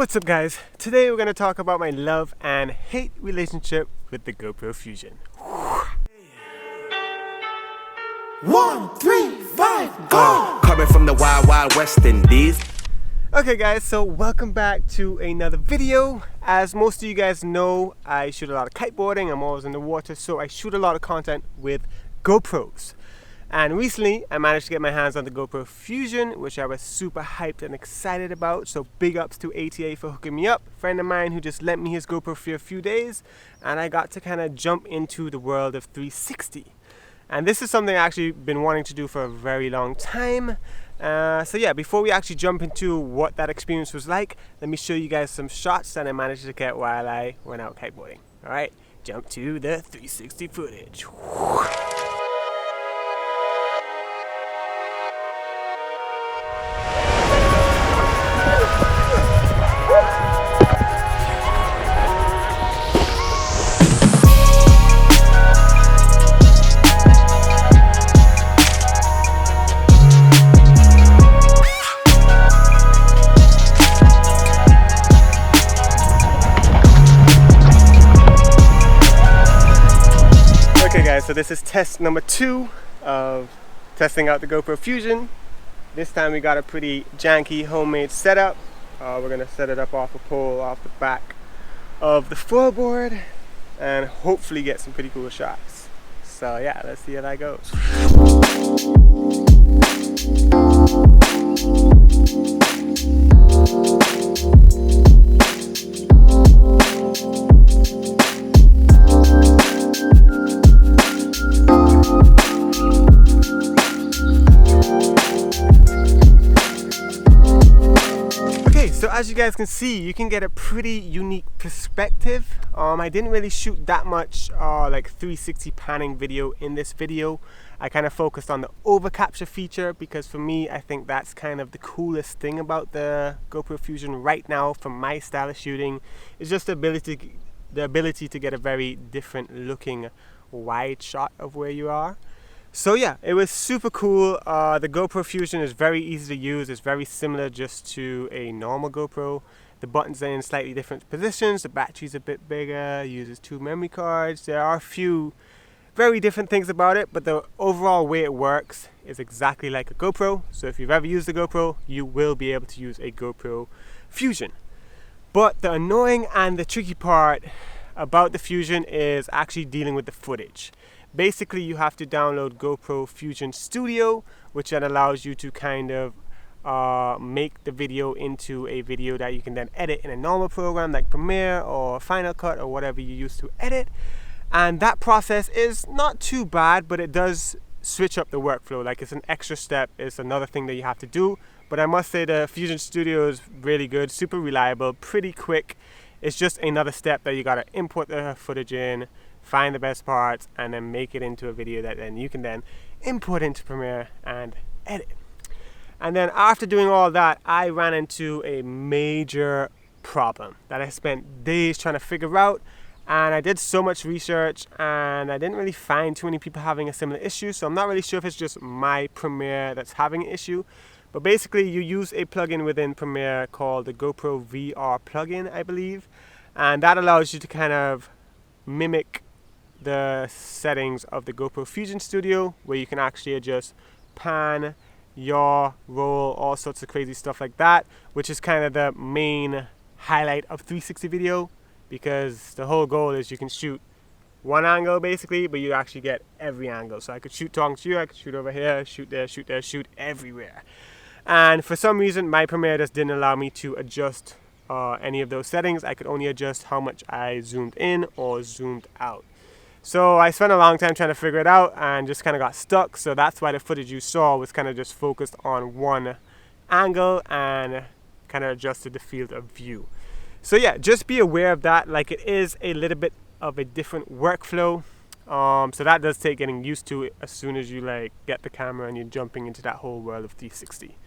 What's up guys? Today we're going to talk about my love and hate relationship with the GoPro Fusion. 1, 3, 5, go! Coming from the wild, wild West Indies. Okay guys, so welcome back to another video. As most of you guys know, I shoot a lot of kiteboarding. I'm always in the water, so I shoot a lot of content with GoPros. And recently, I managed to get my hands on the GoPro Fusion, which I was super hyped and excited about. So big ups to ATA for hooking me up. A friend of mine who just lent me his GoPro for a few days, and I got to kind of jump into the world of 360. And this is something I've actually been wanting to do for a very long time. So yeah, before we actually jump into what that experience was like, let me show you guys some shots that I managed to get while I went out kiteboarding. Alright, jump to the 360 footage. So this is test number 2 of testing out the GoPro Fusion. This time we got a pretty janky homemade setup. We're going to set it up off a pole off the back of the floorboard and hopefully get some pretty cool shots. So yeah, let's see how that goes. So as you guys can see, you can get a pretty unique perspective. I didn't really shoot that much like 360 panning video in this video. I kind of focused on the over capture feature because for me, I think that's kind of the coolest thing about the GoPro Fusion right now for my style of shooting. It's just the ability to get a very different looking wide shot of where you are. So yeah, it was super cool. The GoPro Fusion is very easy to use. It's very similar just to a normal GoPro. The buttons are in slightly different positions. The battery's a bit bigger, uses 2 memory cards. There are a few very different things about it, but the overall way it works is exactly like a GoPro. So if you've ever used a GoPro, you will be able to use a GoPro Fusion. But the annoying and the tricky part about the Fusion is actually dealing with the footage. Basically, you have to download GoPro Fusion Studio, which then allows you to kind of make the video into a video that you can then edit in a normal program like Premiere or Final Cut or whatever you use to edit. And that process is not too bad, but it does switch up the workflow. Like, it's an extra step, it's another thing that you have to do. But I must say the Fusion Studio is really good, super reliable, pretty quick. It's just another step that you gotta import the footage in, find the best parts, and then make it into a video that then you can then import into Premiere and edit. And then after doing all that, I ran into a major problem that I spent days trying to figure out, and I did so much research and I didn't really find too many people having a similar issue, so I'm not really sure if it's just my Premiere that's having an issue. But basically, you use a plugin within Premiere called the GoPro VR plugin, I believe, and that allows you to kind of mimic the settings of the GoPro Fusion Studio, where you can actually adjust pan, yaw, roll, all sorts of crazy stuff like that, which is kind of the main highlight of 360 video, because the whole goal is you can shoot one angle basically, but you actually get every angle. So I could shoot talking to you, I could shoot over here, shoot there, shoot there, shoot everywhere. And for some reason, my Premiere just didn't allow me to adjust any of those settings. I could only adjust how much I zoomed in or zoomed out. So I spent a long time trying to figure it out and just kind of got stuck. So that's why the footage you saw was kind of just focused on one angle and kind of adjusted the field of view. So yeah, just be aware of that. Like, it is a little bit of a different workflow. So that does take getting used to it as soon as you like get the camera and you're jumping into that whole world of 360.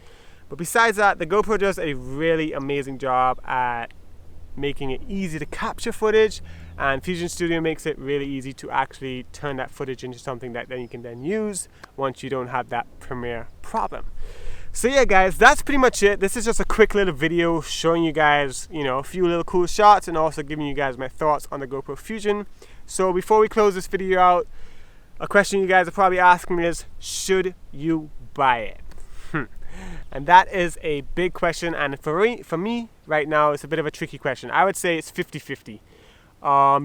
But besides that, the GoPro does a really amazing job at making it easy to capture footage, and Fusion Studio makes it really easy to actually turn that footage into something that then you can then use once you don't have that Premiere problem. So yeah guys, that's pretty much it. This is just a quick little video showing you guys, you know, a few little cool shots and also giving you guys my thoughts on the GoPro Fusion. So before we close this video out, a question you guys are probably asking me is, should you buy it? And that is a big question, and for me right now it's a bit of a tricky question. I would say it's 50-50.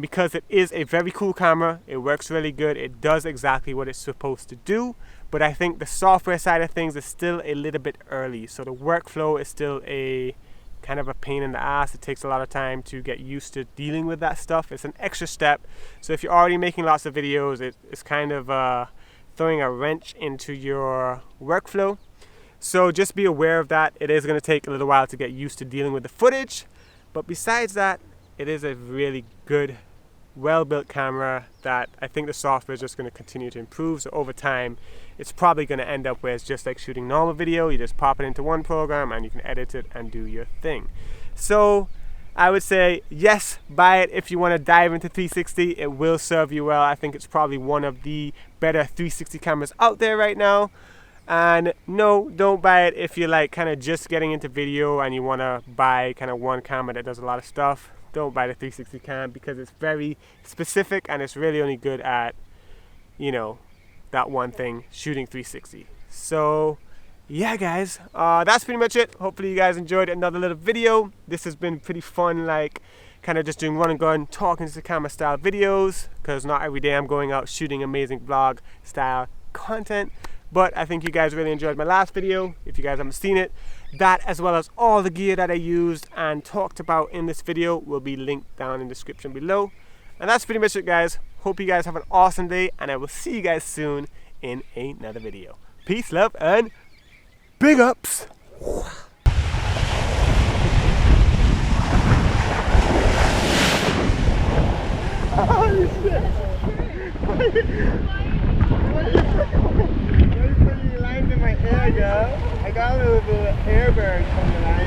Because it is a very cool camera, it works really good, it does exactly what it's supposed to do, but I think the software side of things is still a little bit early, so the workflow is still a kind of a pain in the ass. It takes a lot of time to get used to dealing with that stuff. It's an extra step, so if you're already making lots of videos, it's kind of throwing a wrench into your workflow. So just be aware of that. It is going to take a little while to get used to dealing with the footage, but besides that, it is a really good, well-built camera that I think the software is just going to continue to improve. So over time, it's probably going to end up where it's just like shooting normal video. You just pop it into one program and you can edit it and do your thing. So I would say yes, buy it if you want to dive into 360. It will serve you well. I think it's probably one of the better 360 cameras out there right now. And no, don't buy it if you're like kind of just getting into video and you want to buy kind of one camera that does a lot of stuff. Don't buy the 360 cam because it's very specific and it's really only good at, you know, that one thing, shooting 360. So yeah guys, that's pretty much it. Hopefully you guys enjoyed another little video. This has been pretty fun, like kind of just doing run and gun, talking to the camera style videos, because not every day I'm going out shooting amazing vlog style content. But I think you guys really enjoyed my last video. If you guys haven't seen it, that as well as all the gear that I used and talked about in this video will be linked down in the description below. And that's pretty much it guys. Hope you guys have an awesome day, and I will see you guys soon in another video. Peace, love, and big ups! Holy shit! Lines in my hair, girl. I got a little bit of hair burn from the line.